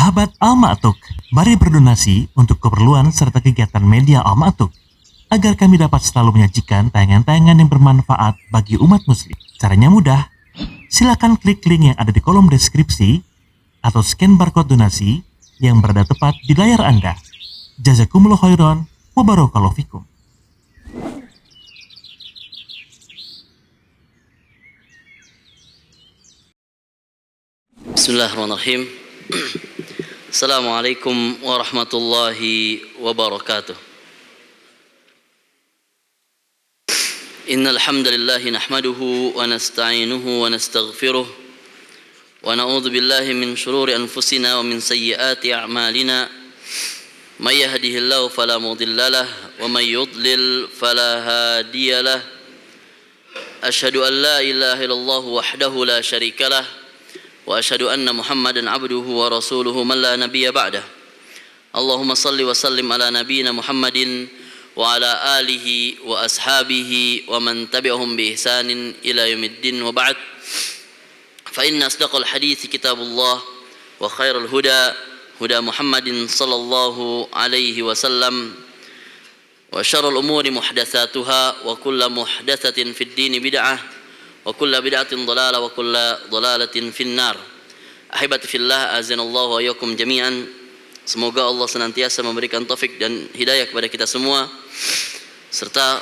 Sahabat Al-Ma'tuk, mari berdonasi untuk keperluan serta kegiatan media Al-Ma'tuk agar kami dapat selalu menyajikan tayangan-tayangan yang bermanfaat bagi umat muslim. Caranya mudah, silakan klik link yang ada di kolom deskripsi atau scan barcode donasi yang berada tepat di layar Anda. Jazakumullah khairan wa barakallahu fikum. Bismillahirrahmanirrahim. Assalamualaikum warahmatullahi wabarakatuh. Innal hamdalillah nahmaduhu wa nasta'inuhu wa nastaghfiruh wa na'udzu billahi min shururi anfusina wa min sayyiati a'malina. May yahdihillahu fala mudilla lahu wa may yudlil fala hadiya lahu. Asyhadu an la ilaha illallah wahdahu la syarika lahu wa asyhadu anna Muhammadan abduhu wa rasuluhu man la nabiyya ba'dah. Allahumma salli wa sallim ala nabiyyina Muhammadin wa ala alihi wa ashabihi wa man tabi'ahum bi ihsanin ila yaumiddin wa ba'd. Fa inna asdaqal hadithi kitabullah wa khairal huda huda Muhammadin sallallahu alaihi wasallam wa syarrul umuri muhdatsatuha wa kullu muhdatsatin fid dini bid'ah wa kullu bid'atin dhalalah wa kullu dhalalatin finnar. Ahibati fillah, azanallahu wa iyyakum jami'an. Semoga Allah senantiasa memberikan taufik dan hidayah kepada kita semua, serta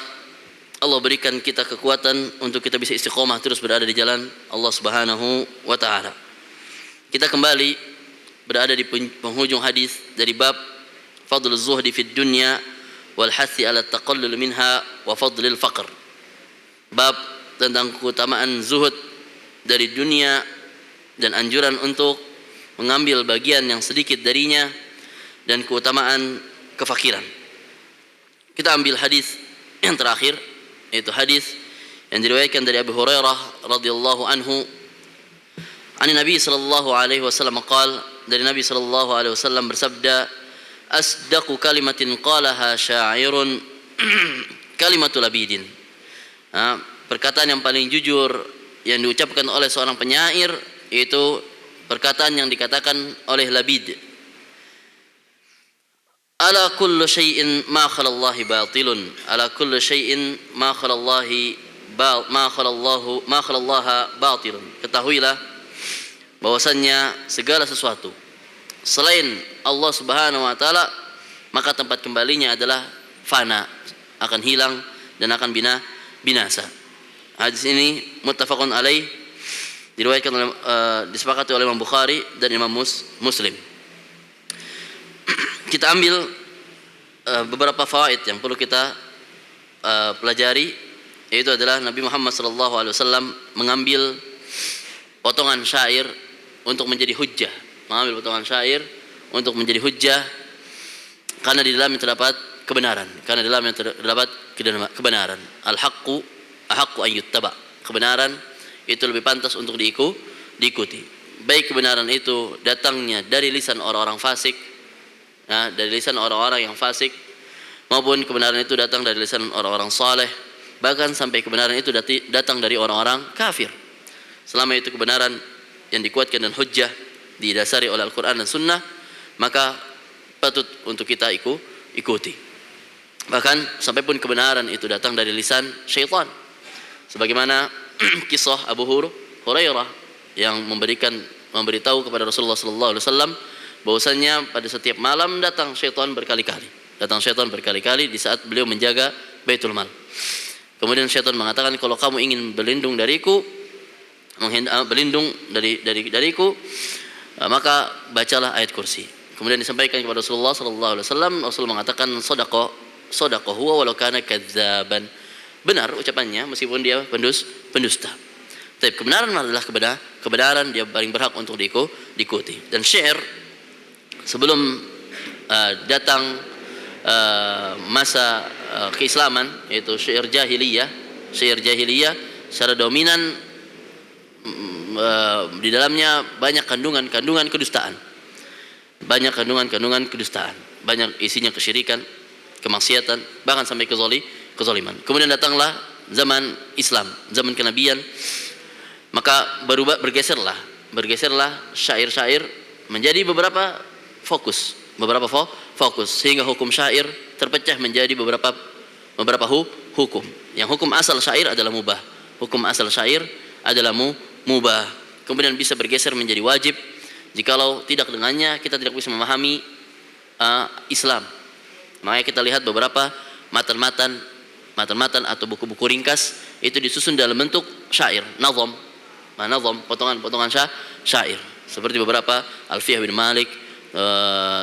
Allah berikan kita kekuatan untuk kita bisa istiqomah terus berada di jalan Allah Subhanahu wa taala. Kita kembali berada di penghujung hadis dari bab fadlul zuhdi fid dunya wal hathi ala taqallul minha wa fadlil faqr. Bab tentang keutamaan zuhud dari dunia dan anjuran untuk mengambil bagian yang sedikit darinya dan keutamaan kefakiran. Kita ambil hadis yang terakhir, yaitu hadis yang diriwayatkan dari Abu Hurairah radhiyallahu anhu. An Nabi sallallahu alaihi wasallam qala, dari Nabi sallallahu alaihi wasallam bersabda, asdaqu kalimatin qalaha sya'irun kalimatul abidin. Perkataan yang paling jujur yang diucapkan oleh seorang penyair yaitu perkataan yang dikatakan oleh Labid. Ala kullu syai'in ma khalallahi batilun, ala kullu syai'in ma khalallahi ma khalallaha batilun. Ketahuilah bahwasannya segala sesuatu selain Allah Subhanahu wa taala maka tempat kembalinya adalah fana, akan hilang dan akan binasa. Hadis ini muttafaqun alaih, diriwayatkan oleh disepakati oleh Imam Bukhari dan Imam Muslim. Kita ambil beberapa fawaid yang perlu kita pelajari, yaitu adalah Nabi Muhammad sallallahu alaihi wasallam mengambil potongan syair untuk menjadi hujjah, mengambil potongan syair untuk menjadi hujjah karena di dalamnya terdapat kebenaran, karena di dalamnya terdapat kebenaran. Al-haqqu ahaqqu an yuttaba. Kebenaran itu lebih pantas untuk diikuti. Baik kebenaran itu datangnya dari lisan orang-orang fasik, dari lisan orang-orang yang fasik, maupun kebenaran itu datang dari lisan orang-orang saleh, bahkan sampai kebenaran itu datang dari orang-orang kafir. Selama itu kebenaran yang dikuatkan dan hujjah didasari oleh Al-Quran dan Sunnah, maka patut untuk kita ikuti. Bahkan sampai pun kebenaran itu datang dari lisan syaitan, sebagaimana kisah Abu Hurairah yang memberitahu kepada Rasulullah sallallahu alaihi wasallam bahwasanya pada setiap malam datang syaitan berkali-kali di saat beliau menjaga Baitul Mal. Kemudian syaitan mengatakan, kalau kamu ingin berlindung dariku, dariku, maka bacalah ayat kursi. Kemudian disampaikan kepada Rasulullah sallallahu alaihi wasallam, Rasul mengatakan, shadaqa huwa walau kana kadzaban. Benar ucapannya meskipun dia pendusta. Tapi kebenaran adalah kebenaran, dia paling berhak untuk diikuti. Dan syair sebelum datang masa keislaman, yaitu syair jahiliyah secara dominan di dalamnya banyak kandungan kedustaan. Banyak kandungan kedustaan, banyak isinya kesyirikan, kemaksiatan, bahkan sampai kezaliman. Kemudian datanglah zaman Islam, zaman kenabian, maka bergeserlah syair-syair menjadi beberapa fokus sehingga hukum syair terpecah menjadi beberapa hukum. Yang hukum asal syair adalah mubah. Hukum asal syair adalah mubah. Kemudian bisa bergeser menjadi wajib jikalau tidak dengannya kita tidak bisa memahami Islam. Makanya kita lihat beberapa matan atau buku-buku ringkas itu disusun dalam bentuk syair, nazam, potongan-potongan syair. Seperti beberapa Alfiyah bin Malik,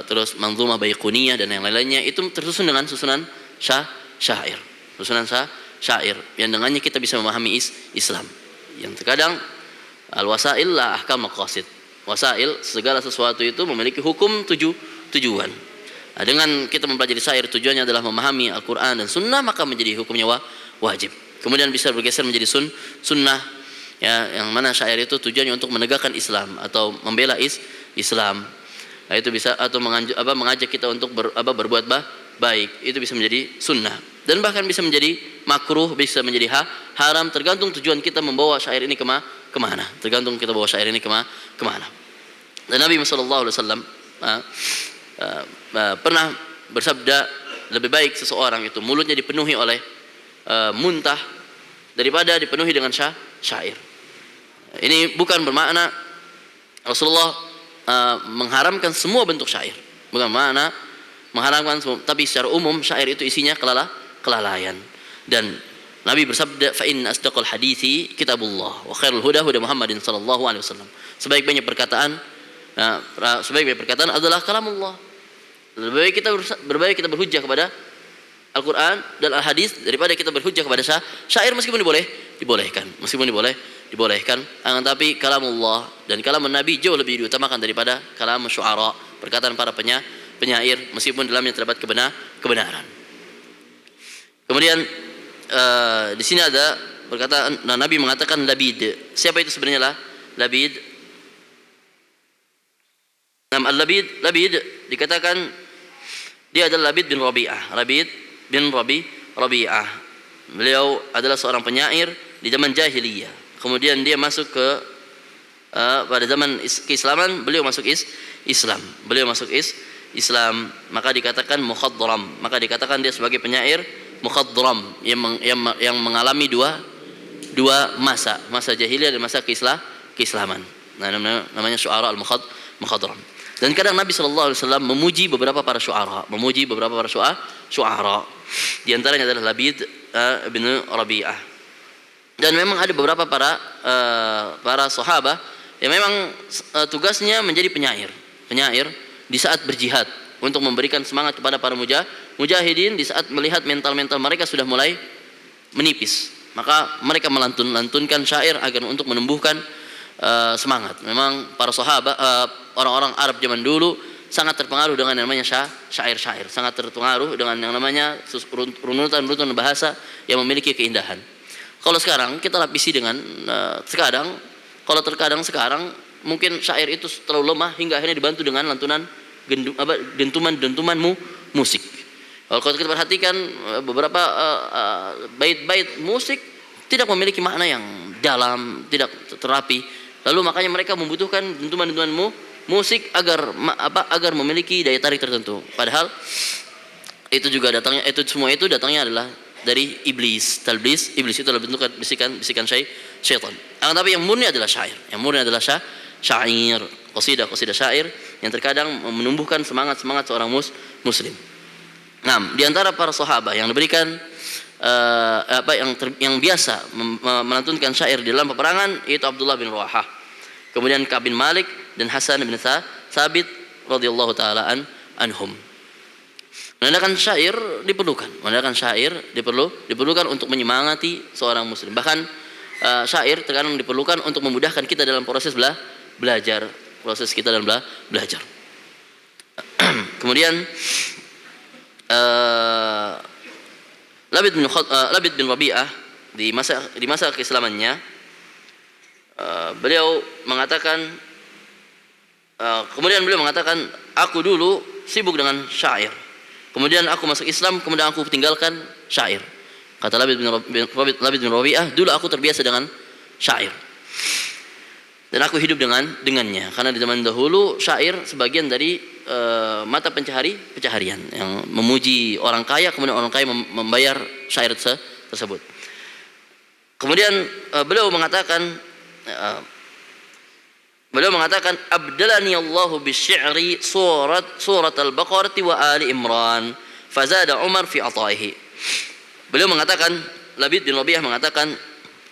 terus Manzumah Baiquniyah dan yang lain-lainnya itu tersusun dengan susunan syair. Susunan syair yang dengannya kita bisa memahami Islam. Yang terkadang al-wasail la ahkam maqasid. Wasail segala sesuatu itu memiliki hukum tujuan. Nah, dengan kita mempelajari syair tujuannya adalah memahami Al-Quran dan Sunnah, maka menjadi hukumnya wajib. Kemudian bisa bergeser menjadi sunnah, ya, yang mana syair itu tujuannya untuk menegakkan Islam atau membela Islam. Nah, itu bisa atau mengajak kita untuk berbuat baik. Itu bisa menjadi sunnah dan bahkan bisa menjadi makruh, bisa menjadi haram, tergantung tujuan kita membawa syair ini kemana. Tergantung kita bawa syair ini kemana. Dan Nabi SAW pernah bersabda, lebih baik seseorang itu mulutnya dipenuhi oleh muntah daripada dipenuhi dengan syair. Ini bukan bermakna Rasulullah mengharamkan semua bentuk syair, bukan makna mengharamkan semua, tapi secara umum syair itu isinya kelalaian. Dan Nabi bersabda, fa inna asdaqal hadithi kitabullah wa khairul huda Muhammadin sallallahu alaihi wasallam. Sebaik-baiknya perkataan adalah kalamullah. Lebih baik kita berhujjah kepada Al-Quran dan Al-Hadis daripada kita berhujjah kepada syair, meskipun dibolehkan. Akan tapi kalamullah dan kalam Nabi jauh lebih diutamakan daripada kalam syu'ara, perkataan para penyair, meskipun dalamnya terdapat kebenaran. Kemudian di sini ada perkataan Nabi mengatakan labid. Siapa itu sebenarnya labid? Labid dikatakan dia adalah Labid bin Rabi'ah. Beliau adalah seorang penyair di zaman jahiliyah. Kemudian dia masuk pada zaman keislaman, beliau masuk Islam. Maka dikatakan mukhadram. Maka dikatakan dia sebagai penyair mukhadram yang mengalami dua masa jahiliyah dan masa keislaman. Nah, namanya syu'ara al-mukhadram. Dan kadang Nabi SAW memuji beberapa para syu'ara. Di antaranya adalah Labid bin Rabi'ah. Dan memang ada beberapa para sahabat yang memang tugasnya menjadi penyair di saat berjihad untuk memberikan semangat kepada para mujahidin di saat melihat mental mereka sudah mulai menipis. Maka mereka melantunkan syair agar untuk menumbuhkan semangat. Memang para sahabat, orang-orang Arab zaman dulu sangat terpengaruh dengan yang namanya syair-syair, sangat terpengaruh dengan yang namanya runutan bahasa yang memiliki keindahan. Kalau sekarang kita lapisi dengan sekarang mungkin syair itu terlalu lemah hingga akhirnya dibantu dengan lantunan dentuman musik. Kalau kita perhatikan beberapa bait-bait musik tidak memiliki makna yang dalam, tidak terapi. Lalu makanya mereka membutuhkan dentuman musik agar memiliki daya tarik tertentu. Padahal semua itu datangnya adalah dari iblis. Iblis itu adalah bentuk bisikan syaitan. Tapi yang murni adalah syair. Qasidah syair yang terkadang menumbuhkan semangat seorang muslim. Nah, di antara para sahabat yang diberikan yang biasa melantunkan syair di dalam peperangan yaitu Abdullah bin Rawahah, kemudian Ka'ab bin Malik dan Hasan bin Thabit radhiyallahu taala anhum. Menandakan syair diperlukan untuk menyemangati seorang muslim. Bahkan syair terkadang diperlukan untuk memudahkan kita dalam proses belajar. Kemudian Labid bin Rabi'ah di masa keislamannya, beliau mengatakan aku dulu sibuk dengan syair, kemudian aku masuk Islam, kemudian aku tinggalkan syair. Kata Labid bin Rabi'ah, dulu aku terbiasa dengan syair. dan aku hidup dengannya. Karena di zaman dahulu syair sebagian dari mata pencaharian yang memuji orang kaya, kemudian orang kaya membayar syair tersebut. Kemudian beliau mengatakan abdalani Allahu bisy'ri surat al-Baqarah wa Ali Imran fazada Umar fi ataihi. Beliau mengatakan, Labid bin Rabi'ah mengatakan,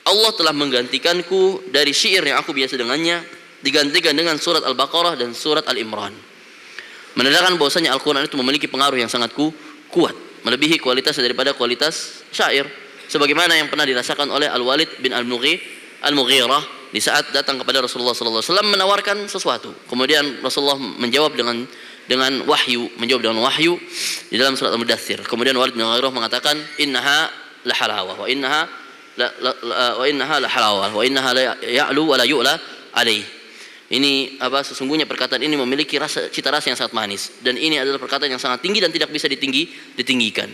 Allah telah menggantikanku dari syair yang aku biasa dengannya, digantikan dengan surat Al-Baqarah dan surat Al-Imran. Menandakan bahwasanya Al-Quran itu memiliki pengaruh yang sangat kuat, melebihi kualitas daripada kualitas syair. Sebagaimana yang pernah dirasakan oleh Al-Walid bin Al-Mughirah di saat datang kepada Rasulullah SAW menawarkan sesuatu. Kemudian Rasulullah menjawab dengan wahyu di dalam surat Al-Mudaththir. Kemudian Walid bin Al-Mughirah mengatakan, innaha la halawah wa innaha la halawah wa innaha la ya'lu wa la yu'la alaih. Ini sesungguhnya perkataan ini memiliki cita rasa yang sangat manis, dan ini adalah perkataan yang sangat tinggi dan tidak bisa ditinggikan.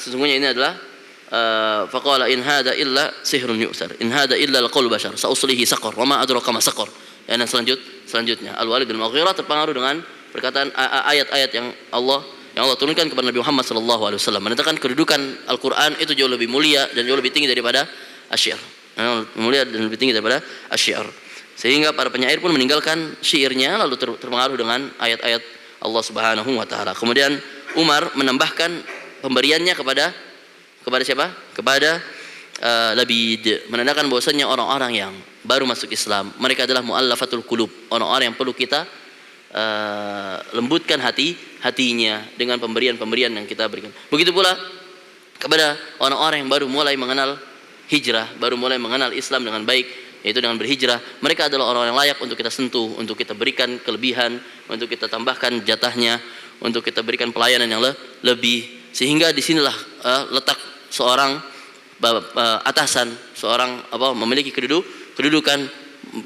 Sesungguhnya ini adalah faqala in hada illa sihrun yu'sar in hada illa alqaul bashar sauslihi saqar wa ma adraka ma saqar. Dan selanjutnya Al-Walid bin Mughirah terpengaruh dengan perkataan ayat-ayat yang Allah turunkan kepada Nabi Muhammad SAW, menetapkan kedudukan Al-Quran itu jauh lebih mulia dan jauh lebih tinggi daripada asy-syair. Sehingga para penyair pun meninggalkan syairnya lalu terpengaruh dengan ayat-ayat Allah Subhanahu wa taala. Kemudian Umar menambahkan pemberiannya kepada siapa? Kepada Labid, menandakan bahwasanya orang-orang yang baru masuk Islam, mereka adalah mu'allafatul qulub, orang-orang yang perlu kita lembutkan hatinya dengan pemberian yang kita berikan. Begitu pula kepada orang-orang yang baru mulai mengenal hijrah, baru mulai mengenal Islam dengan baik, yaitu dengan berhijrah. Mereka adalah orang yang layak untuk kita sentuh, untuk kita berikan kelebihan, untuk kita tambahkan jatahnya, untuk kita berikan pelayanan yang lebih. Sehingga disinilah letak seorang atasan, seorang memiliki kedudukan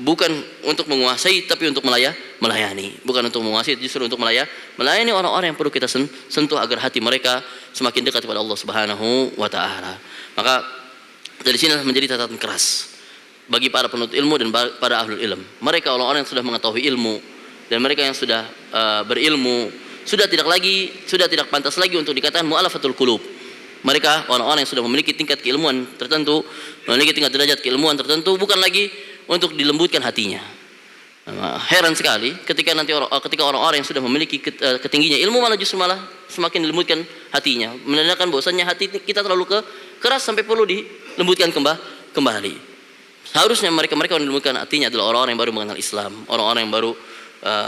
bukan untuk menguasai tapi untuk melayani, bukan untuk menguasai, justru untuk melayani orang-orang yang perlu kita sentuh agar hati mereka semakin dekat kepada Allah Subhanahu wa taala. Maka dari sini menjadi catatan keras bagi para penuntut ilmu dan para ahlul ilm. Mereka orang-orang yang sudah mengetahui ilmu dan mereka yang sudah berilmu sudah tidak pantas lagi untuk dikatakan mu'alafatul qulub. Mereka orang-orang yang sudah memiliki tingkat keilmuan tertentu, memiliki tingkat derajat keilmuan tertentu, bukan lagi untuk dilembutkan hatinya. Heran sekali ketika orang-orang yang sudah memiliki ketingginya ilmu malah semakin dilembutkan hatinya, menandakan bahwasanya hati kita terlalu keras sampai perlu dilembutkan kembali. Seharusnya mereka yang dilembutkan hatinya adalah orang-orang yang baru mengenal Islam, orang-orang yang baru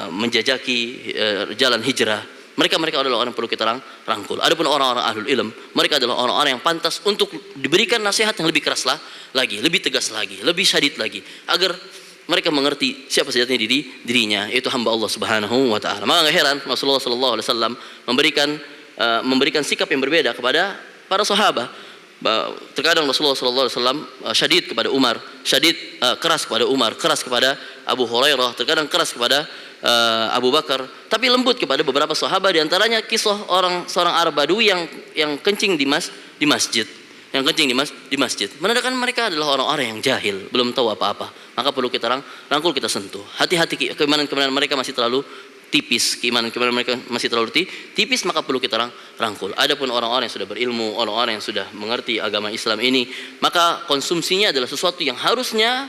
menjajaki jalan hijrah. Mereka adalah orang yang perlu kita rangkul. Adapun orang-orang ahlul ilm, mereka adalah orang-orang yang pantas untuk diberikan nasihat yang lebih keras lagi, lebih tegas lagi, lebih syadid lagi, agar mereka mengerti siapa sejatinya dirinya, yaitu hamba Allah Subhanahu wa taala. Maka enggak heran Rasulullah sallallahu alaihi wasallam memberikan sikap yang berbeda kepada para sahabat. Terkadang Rasulullah sallallahu alaihi wasallam syadid kepada Umar, keras kepada Umar, keras kepada Abu Hurairah, terkadang keras kepada Abu Bakar, tapi lembut kepada beberapa sahabat. Di antaranya kisah seorang Arab Badui yang kencing di masjid, menandakan mereka adalah orang-orang yang jahil, belum tahu apa-apa. Maka perlu kita rangkul, kita sentuh. Hati-hati, keimanan mereka masih terlalu tipis, mereka masih terlalu tipis, maka perlu kita rangkul. Adapun orang-orang yang sudah berilmu, orang-orang yang sudah mengerti agama Islam ini, maka konsumsinya adalah sesuatu yang harusnya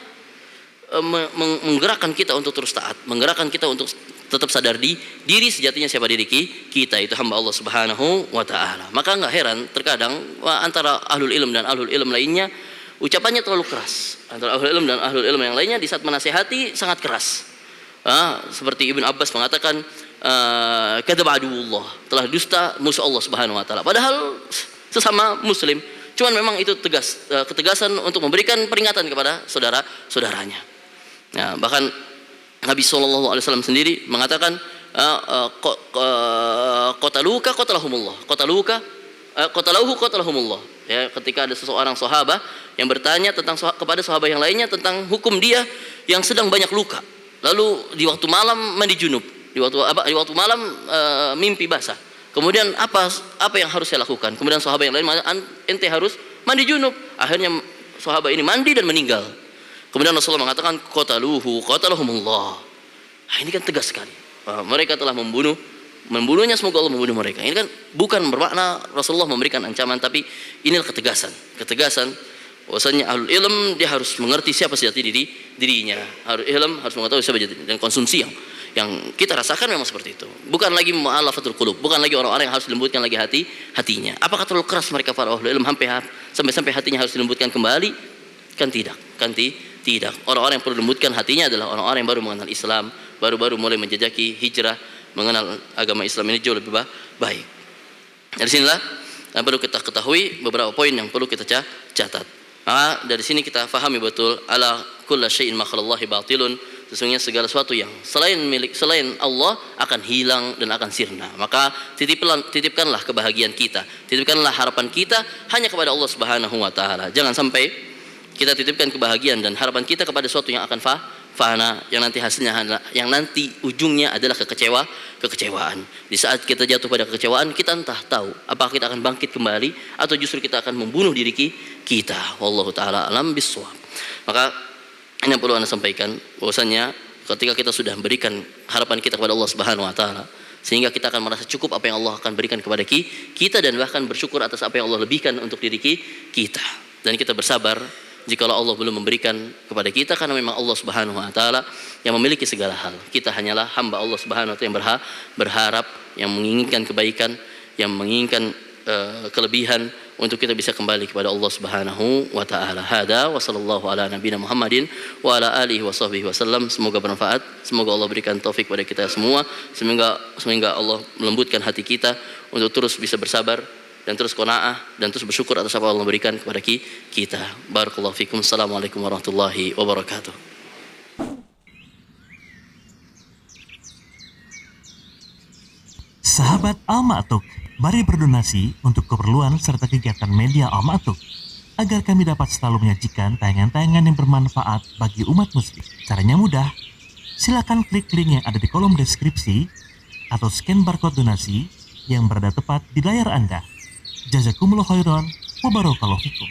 menggerakkan kita untuk terus taat, menggerakkan kita untuk tetap sadar diri sejatinya siapa diri kita, itu hamba Allah Subhanahu wa taala. Maka enggak heran terkadang antara ahlul ilm dan ahlul ilm lainnya ucapannya terlalu keras. Antara ahlul ilm dan ahlul ilm yang lainnya di saat menasihati sangat keras. Seperti Ibn Abbas mengatakan kadzaba aduwullah, telah dusta musuh Allah Subhanahu wa taala. Padahal sesama muslim, cuman memang itu ketegasan untuk memberikan peringatan kepada saudaranya. Ya, bahkan Nabi SAW sendiri mengatakan qatalahumullah. Ya, ketika ada seseorang sahabat yang bertanya kepada sahabat yang lainnya tentang hukum dia yang sedang banyak luka, lalu di waktu malam mandi junub, di waktu malam mimpi basah. Kemudian apa yang harus saya lakukan? Kemudian sahabat yang lain mengatakan ente harus mandi junub. Akhirnya sahabat ini mandi dan meninggal. Kemudian Rasulullah mengatakan qataluhu qatalahumullah. Ini kan tegas sekali. Mereka telah membunuhnya, semoga Allah membunuh mereka. Ini kan bukan bermakna Rasulullah memberikan ancaman, tapi inilah ketegasan bahwasanya ahlul ilm dia harus mengerti siapa sejati dirinya. Ahlul ilm harus mengetahui siapa sejati dan konsumsi yang kita rasakan memang seperti itu. Bukan lagi mu'alafatul qulub, bukan lagi orang-orang yang harus dilembutkan lagi hatinya. Apakah terlalu keras mereka para ahlul ilm sampai hatinya harus dilembutkan kembali? Kan tidak. Orang-orang yang perlu dilembutkan hatinya adalah orang-orang yang baru mengenal Islam, baru-baru mulai menjajaki hijrah, mengenal agama Islam ini jauh lebih baik. Dari sinilah yang perlu kita ketahui beberapa poin yang perlu kita catat. Dari sini kita fahami betul ala kullu syai'in ma khalallahi batilun. Sesungguhnya segala sesuatu yang selain Allah akan hilang dan akan sirna. Maka titipkanlah kebahagiaan kita, titipkanlah harapan kita hanya kepada Allah Subhanahu wa taala. Jangan sampai kita titipkan kebahagiaan dan harapan kita kepada sesuatu yang akan fana, yang nanti hasilnya, yang nanti ujungnya adalah kekecewaan. Di saat kita jatuh pada kekecewaan, kita entah tahu apakah kita akan bangkit kembali atau justru kita akan membunuh diri kita. Wallahu taala alam bisawab. Maka ini yang perlu Anda sampaikan, bahwasanya ketika kita sudah berikan harapan kita kepada Allah Subhanahu wa taala, sehingga kita akan merasa cukup apa yang Allah akan berikan kepada kita, dan bahkan bersyukur atas apa yang Allah lebihkan untuk diri kita. Dan kita bersabar jikalau Allah belum memberikan kepada kita, karena memang Allah Subhanahu wa taala yang memiliki segala hal. Kita hanyalah hamba Allah Subhanahu wa taala yang berharap, yang menginginkan kebaikan, yang menginginkan kelebihan untuk kita bisa kembali kepada Allah Subhanahu wa taala. Hada wa sallallahu ala nabiyina Muhammadin wa ala alihi wa sahbihi wasallam. Semoga bermanfaat. Semoga Allah berikan taufik pada kita semua. Sehingga Allah melembutkan hati kita untuk terus bisa bersabar dan terus qanaah dan terus bersyukur atas apa Allah berikan kepada kita. Barakallahu fikum. Assalamualaikum warahmatullahi wabarakatuh. Sahabat Al-Ma'tuk, mari berdonasi untuk keperluan serta kegiatan media Al-Ma'tuk agar kami dapat selalu menyajikan tayangan-tayangan yang bermanfaat bagi umat muslim. Caranya mudah. Silakan klik link yang ada di kolom deskripsi atau scan barcode donasi yang berada tepat di layar Anda. Jazakumullah khairan wa barakallahu fikum.